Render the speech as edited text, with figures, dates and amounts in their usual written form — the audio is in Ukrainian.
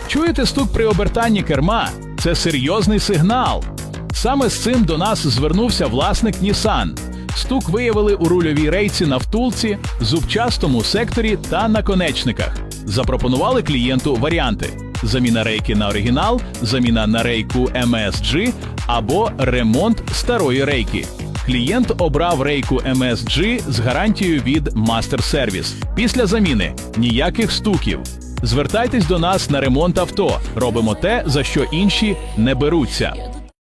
Чуєте стук при обертанні керма? Це серйозний сигнал. Саме з цим до нас звернувся власник Nissan. Стук виявили у рульовій рейці на втулці, зубчастому секторі та наконечниках. Запропонували клієнту варіанти: заміна рейки на оригінал, заміна на рейку MSG або ремонт старої рейки. Клієнт обрав рейку MSG з гарантією від Master Service. Після заміни ніяких стуків. Звертайтесь до нас на ремонт авто. Робимо те, за що інші не беруться.